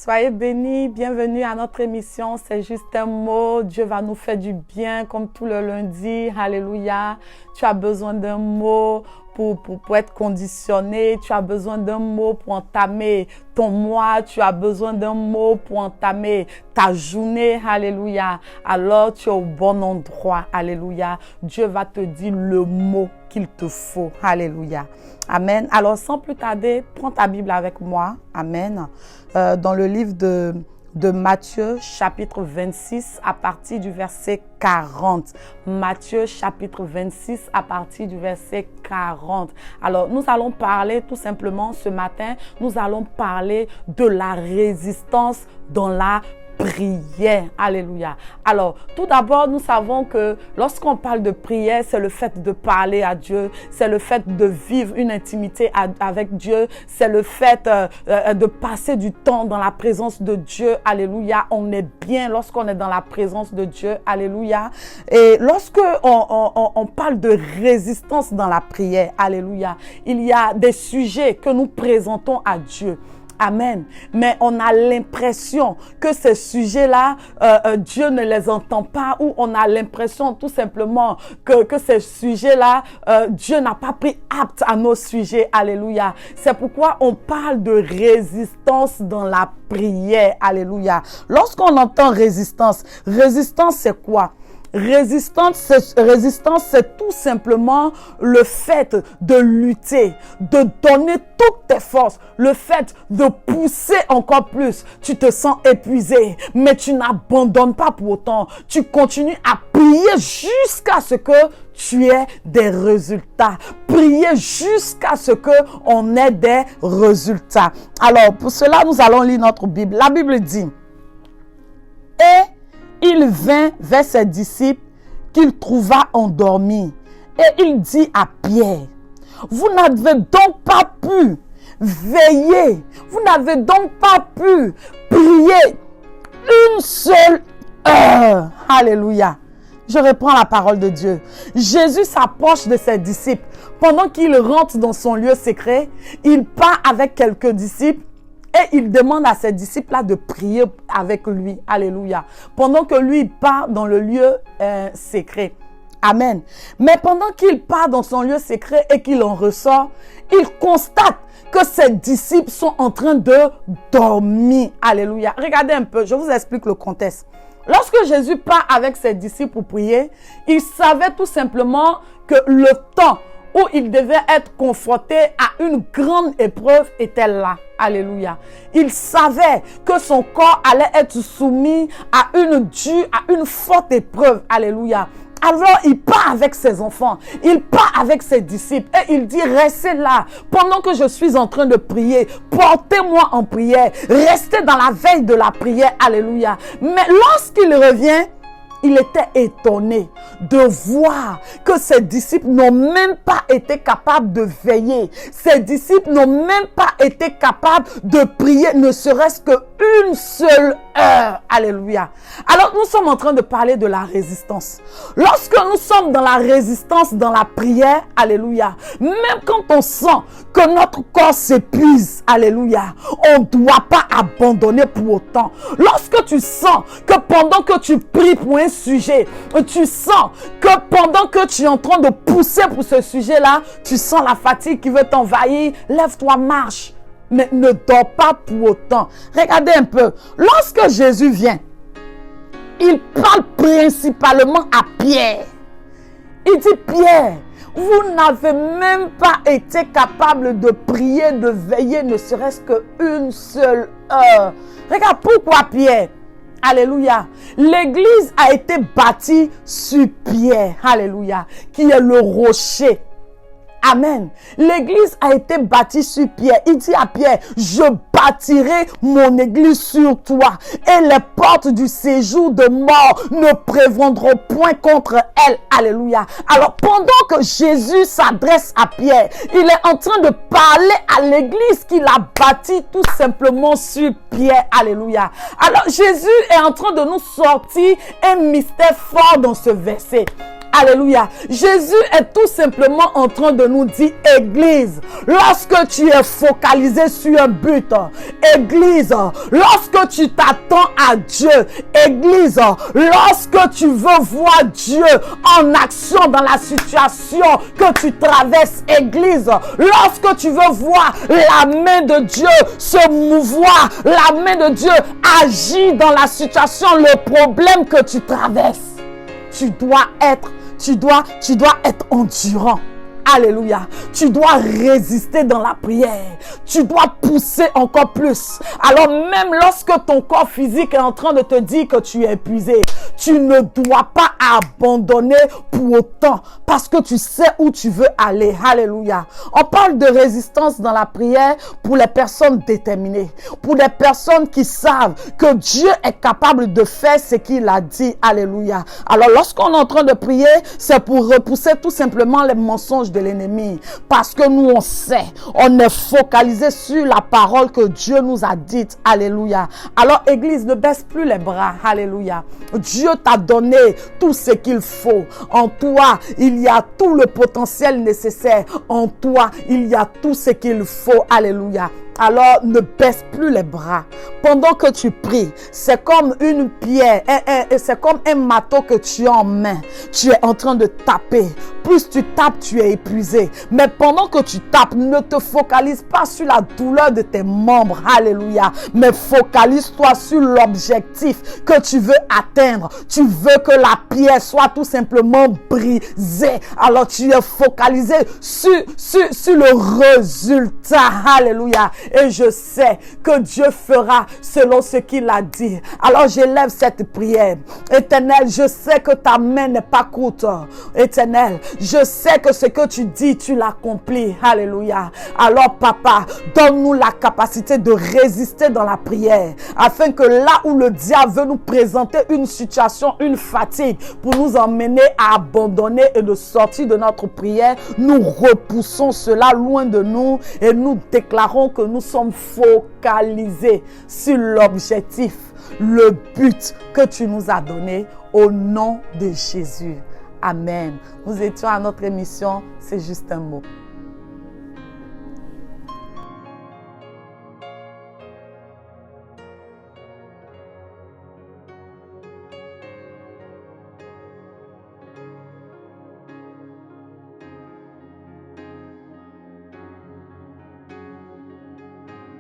Soyez bénis, bienvenue à notre émission. C'est juste un mot. Dieu va nous faire du bien comme tout le lundi. Alléluia. Tu as besoin d'un mot pour être conditionné. Tu as besoin d'un mot pour entamer ton mois. Tu as besoin d'un mot pour entamer ta journée. Alléluia. Alors tu es au bon endroit. Alléluia. Dieu va te dire le mot qu'il te faut. Alléluia. Amen. Alors sans plus tarder, prends ta Bible avec moi. Amen. Dans le livre de Matthieu, chapitre 26, à partir du verset 40. Matthieu, chapitre 26, à partir du verset 40. Alors, nous allons parler tout simplement ce matin, nous allons parler de la résistance dans la prière. Alléluia. Alors, tout d'abord, nous savons que lorsqu'on parle de prière, c'est le fait de parler à Dieu, c'est le fait de vivre une intimité avec Dieu, c'est le fait de passer du temps dans la présence de Dieu. Alléluia. On est bien lorsqu'on est dans la présence de Dieu. Alléluia. Et lorsque on parle de résistance dans la prière, alléluia, il y a des sujets que nous présentons à Dieu. Amen. Mais on a l'impression que ces sujets-là, Dieu ne les entend pas, ou on a l'impression tout simplement que ces sujets-là, Dieu n'a pas pris acte à nos sujets. Alléluia. C'est pourquoi on parle de résistance dans la prière. Alléluia. Lorsqu'on entend résistance c'est quoi? Résistance, c'est tout simplement le fait de lutter, de donner toutes tes forces, le fait de pousser encore plus. Tu te sens épuisé, mais tu n'abandonnes pas pour autant. Tu continues à prier jusqu'à ce que tu aies des résultats. Prier jusqu'à ce qu'on ait des résultats. Alors, pour cela, nous allons lire notre Bible. La Bible dit, et il vint vers ses disciples qu'il trouva endormis. Et il dit à Pierre, vous n'avez donc pas pu veiller, vous n'avez donc pas pu prier une seule heure. Alléluia. Je reprends la parole de Dieu. Jésus s'approche de ses disciples. Pendant qu'il rentre dans son lieu secret, il part avec quelques disciples. Et il demande à ses disciples-là de prier avec lui. Alléluia. Pendant que lui part dans le lieu secret. Amen. Mais pendant qu'il part dans son lieu secret et qu'il en ressort, il constate que ses disciples sont en train de dormir. Alléluia. Regardez un peu, je vous explique le contexte. Lorsque Jésus part avec ses disciples pour prier, il savait tout simplement que le temps où il devait être confronté à une grande épreuve était là. Alléluia. Il savait que son corps allait être soumis à une forte épreuve. Alléluia. Alors, il part avec ses enfants, il part avec ses disciples et il dit, restez là pendant que je suis en train de prier. Portez-moi en prière. Restez dans la veille de la prière. Alléluia. Mais lorsqu'il revient, il était étonné de voir que ses disciples n'ont même pas été capables de veiller. Ses disciples n'ont même pas été capables de prier, ne serait-ce qu'une seule heure. Alléluia. Alors, nous sommes en train de parler de la résistance. Lorsque nous sommes dans la résistance, dans la prière, alléluia, même quand on sent que notre corps s'épuise, alléluia, on ne doit pas abandonner pour autant. Lorsque tu sens que pendant que tu pries pour un sujet, tu sens que pendant que tu es en train de pousser pour ce sujet-là, tu sens la fatigue qui veut t'envahir, lève-toi, marche. Mais ne dors pas pour autant. Regardez un peu. Lorsque Jésus vient, il parle principalement à Pierre. Il dit, Pierre, vous n'avez même pas été capable de prier, de veiller, ne serait-ce qu'une seule heure. Regarde, pourquoi Pierre? Alléluia. L'église a été bâtie sur Pierre. Alléluia. Qui est le rocher. Amen. L'église a été bâtie sur Pierre. Il dit à Pierre, je bâtirai mon église sur toi et les portes du séjour de mort ne prévaudront point contre elle. Alléluia. Alors pendant que Jésus s'adresse à Pierre, il est en train de parler à l'église qu'il a bâtie tout simplement sur Pierre. Alléluia. Alors Jésus est en train de nous sortir un mystère fort dans ce verset. Alléluia. Jésus est tout simplement en train de nous dire, Église, lorsque tu es focalisé sur un but, Église, lorsque tu t'attends à Dieu, Église, lorsque tu veux voir Dieu en action dans la situation que tu traverses, Église, lorsque tu veux voir la main de Dieu se mouvoir, la main de Dieu agir dans la situation, le problème que tu traverses, tu dois être endurant. Alléluia. Tu dois résister dans la prière. Tu dois pousser encore plus. Alors même lorsque ton corps physique est en train de te dire que tu es épuisé, tu ne dois pas abandonner pour autant parce que tu sais où tu veux aller. Alléluia. On parle de résistance dans la prière pour les personnes déterminées, pour les personnes qui savent que Dieu est capable de faire ce qu'il a dit. Alléluia. Alors lorsqu'on est en train de prier, c'est pour repousser tout simplement les mensonges de l'ennemi, parce que nous on sait, on est focalisé sur la parole que Dieu nous a dite. Alléluia. Alors Église, ne baisse plus les bras. Alléluia. Dieu t'a donné tout ce qu'il faut. En toi, il y a tout le potentiel nécessaire. En toi, il y a tout ce qu'il faut. Alléluia. Alors, ne baisse plus les bras. Pendant que tu pries, c'est comme une pierre, c'est comme un marteau que tu as en main. Tu es en train de taper. Plus tu tapes, tu es épuisé. Mais pendant que tu tapes, ne te focalise pas sur la douleur de tes membres. Alléluia. Mais focalise-toi sur l'objectif que tu veux atteindre. Tu veux que la pierre soit tout simplement brisée. Alors, tu es focalisé sur le résultat. Alléluia. Et je sais que Dieu fera selon ce qu'il a dit. Alors j'élève cette prière. Éternel, je sais que ta main n'est pas courte. Éternel, je sais que ce que tu dis, tu l'accomplis. Alléluia. Alors papa, donne-nous la capacité de résister dans la prière, afin que là où le diable veut nous présenter une situation, une fatigue, pour nous emmener à abandonner et de sortir de notre prière, nous repoussons cela loin de nous et nous déclarons que nous sommes focalisés sur l'objectif, le but que tu nous as donné au nom de Jésus. Amen. Nous étions à notre émission, c'est juste un mot.